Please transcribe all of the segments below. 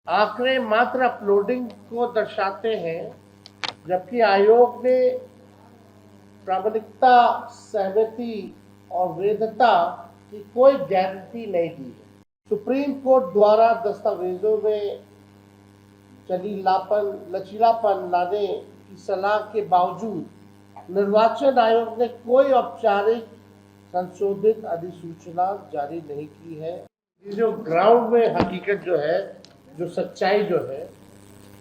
आंकड़े मात्र अपलोडिंग को दर्शाते हैं, जबकि आयोग ने प्रामाणिकता, सहमति और वैधता की कोई गारंटी नहीं दी है। सुप्रीम कोर्ट द्वारा दस्तावेजों में लचीलापन लाने की सलाह के बावजूद निर्वाचन आयोग ने कोई औपचारिक संशोधित अधिसूचना जारी नहीं की है। ये जो ग्राउंड में हकीकत जो है, जो सच्चाई जो है,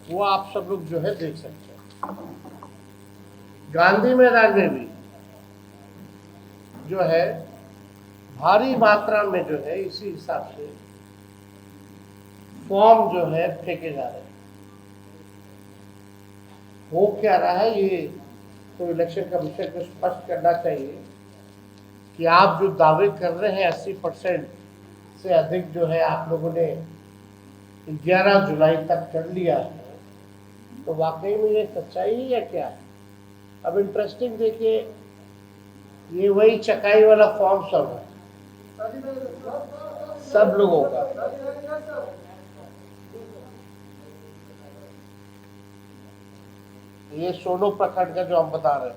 वो आप सब लोग जो है देख सकते हैं। गांधी मैदान में भी जो है भारी मात्रा में जो है इसी हिसाब से फॉर्म जो है फेंके जा रहे हैं। हो क्या रहा है, ये तो इलेक्शन कमीशन को स्पष्ट करना चाहिए कि आप जो दावे कर रहे हैं 80% से अधिक जो है आप लोगों ने 11 जुलाई तक कर लिया है, तो वाकई में ये सच्चाई है या क्या है? अब इंटरेस्टिंग देखिए, ये वही चकाई वाला फॉर्म सब है, सब लोगों का। ये सोनो प्रखंड का जो हम बता रहे थे,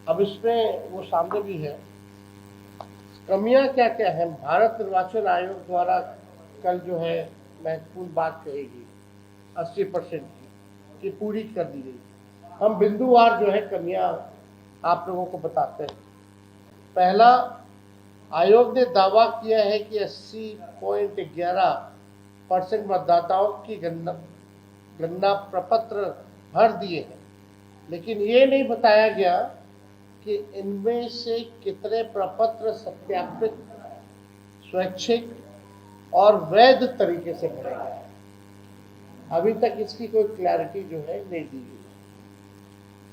अब इसमें वो सामने भी है। कमियां क्या क्या है? भारत निर्वाचन आयोग द्वारा कल जो है महत्वपूर्ण बात कहेगी 80% की पूरी कर दी गई। हम बिंदुवार जो है कमियां आप लोगों को बताते हैं। पहला, आयोग ने दावा किया है कि 80.11% मतदाताओं की गणना प्रपत्र भर दिए हैं, लेकिन ये नहीं बताया गया कि इनमें से कितने प्रपत्र सत्यापित, स्वैच्छिक और वैध तरीके से भरे गए। अभी तक इसकी कोई क्लैरिटी जो है नहीं दी गई।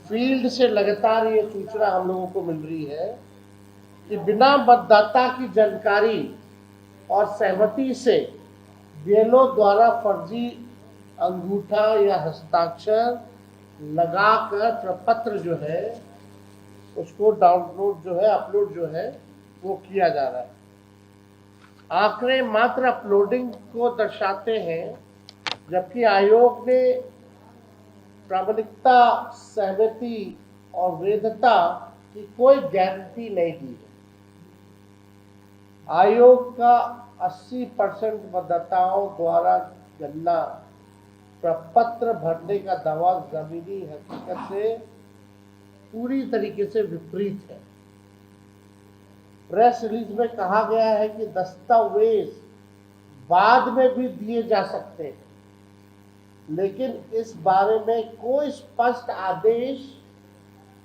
फील्ड से लगातार ये सूचना हम लोगों को मिल रही है कि बिना मतदाता की जानकारी और सहमति से बीएलओ द्वारा फर्जी अंगूठा या हस्ताक्षर लगाकर प्रपत्र जो है उसको डाउनलोड जो है, अपलोड जो है वो किया जा रहा है। आंकड़े मात्र अपलोडिंग को दर्शाते हैं, जबकि आयोग ने प्रामाणिकता, सहमति और वैधता की कोई गारंटी नहीं दी है। आयोग का 80% मतदाताओं द्वारा गणना प्रपत्र भरने का दावा जमीनी हकीकत से पूरी तरीके से विपरीत है। प्रेस रिलीज में कहा गया है कि दस्तावेज बाद में भी दिए जा सकते हैं, लेकिन इस बारे में कोई स्पष्ट आदेश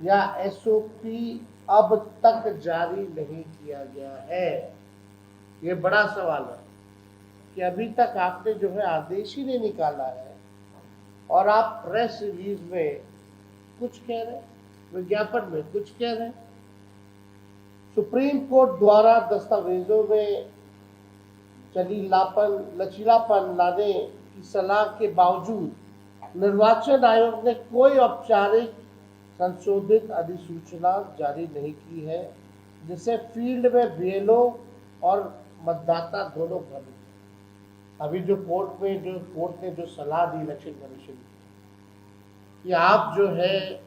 या एसओपी अब तक जारी नहीं किया गया है। ये बड़ा सवाल है कि अभी तक आपने जो है आदेश ही नहीं निकाला है और आप प्रेस रिलीज में कुछ कह रहे हैं, विज्ञापन में कुछ कह रहे हैं। सुप्रीम कोर्ट द्वारा दस्तावेजों में लचीलापन लाने की सलाह के बावजूद निर्वाचन आयोग ने कोई औपचारिक संशोधित अधिसूचना जारी नहीं की है, जिससे फील्ड में बीएलओ और मतदाता दोनों भरे। अभी जो कोर्ट ने जो सलाह दी इलेक्शन कमीशन कि आप जो है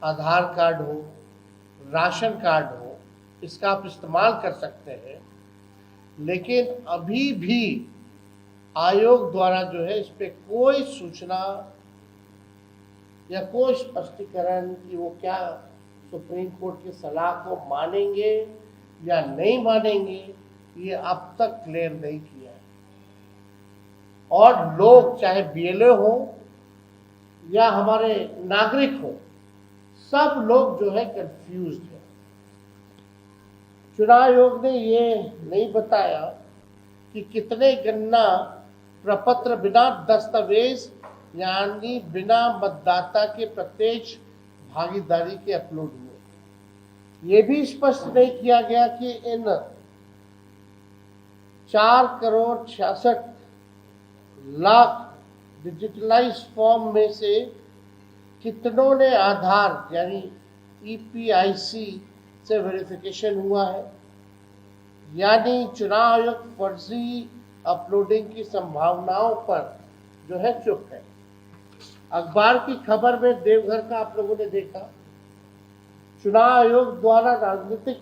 आधार कार्ड हो, राशन कार्ड हो, इसका आप इस्तेमाल कर सकते हैं, लेकिन अभी भी आयोग द्वारा जो है इस पे कोई सूचना या कोई स्पष्टीकरण कि वो क्या सुप्रीम कोर्ट की सलाह को मानेंगे या नहीं मानेंगे, ये अब तक क्लियर नहीं किया है। और लोग चाहे बीएलओ हो या हमारे नागरिक हो, सब लोग जो है कंफ्यूज्ड है। चुनाव आयोग ने ये नहीं बताया कि कितने गणना प्रपत्र बिना दस्तावेज यानी बिना मतदाता के प्रत्यक्ष भागीदारी के अपलोड हुए। ये भी स्पष्ट नहीं किया गया कि इन 4,66,00,000 डिजिटलाइज फॉर्म में से कितनों ने आधार यानी ईपीआईसी से वेरिफिकेशन हुआ है, यानी चुनाव आयोग फर्जी अपलोडिंग की संभावनाओं पर जो है चुप है। अखबार की खबर में देवघर का आप लोगों ने देखा, चुनाव आयोग द्वारा राजनीतिक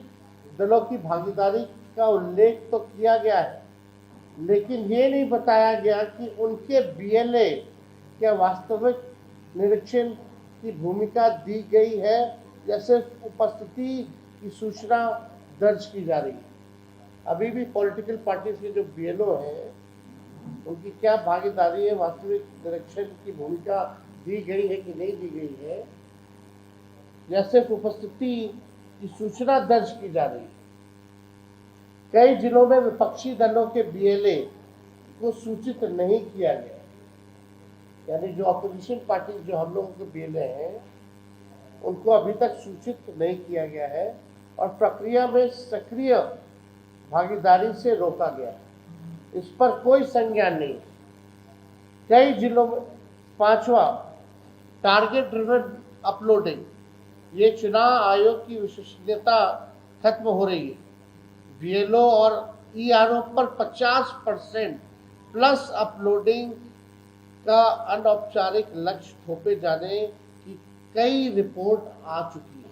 दलों की भागीदारी का उल्लेख तो किया गया है, लेकिन ये नहीं बताया गया कि उनके बीएलए क्या वास्तविक निरीक्षण की भूमिका दी गई है या सिर्फ उपस्थिति की सूचना दर्ज की जा रही है। अभी भी पॉलिटिकल पार्टीज के जो बीएलओ हैं उनकी क्या भागीदारी है, वास्तविक निरीक्षण की भूमिका दी गई है कि नहीं दी गई है, या सिर्फ उपस्थिति की सूचना दर्ज की जा रही है। कई जिलों में विपक्षी दलों के बीएलए को सूचित नहीं किया गया, यानी जो अपोजिशन पार्टी जो हम लोगों के बीएलए हैं उनको अभी तक सूचित नहीं किया गया है और प्रक्रिया में सक्रिय भागीदारी से रोका गया है। इस पर कोई संज्ञान नहीं। कई जिलों में पांचवा, टारगेट ड्रिवन अपलोडिंग, ये चुनाव आयोग की विश्वसनीयता खत्म हो रही है। बीएलओ और ईआरओ पर 50% प्लस अपलोडिंग का अनौपचारिक लक्ष्य थोपे जाने की कई रिपोर्ट आ चुकी है।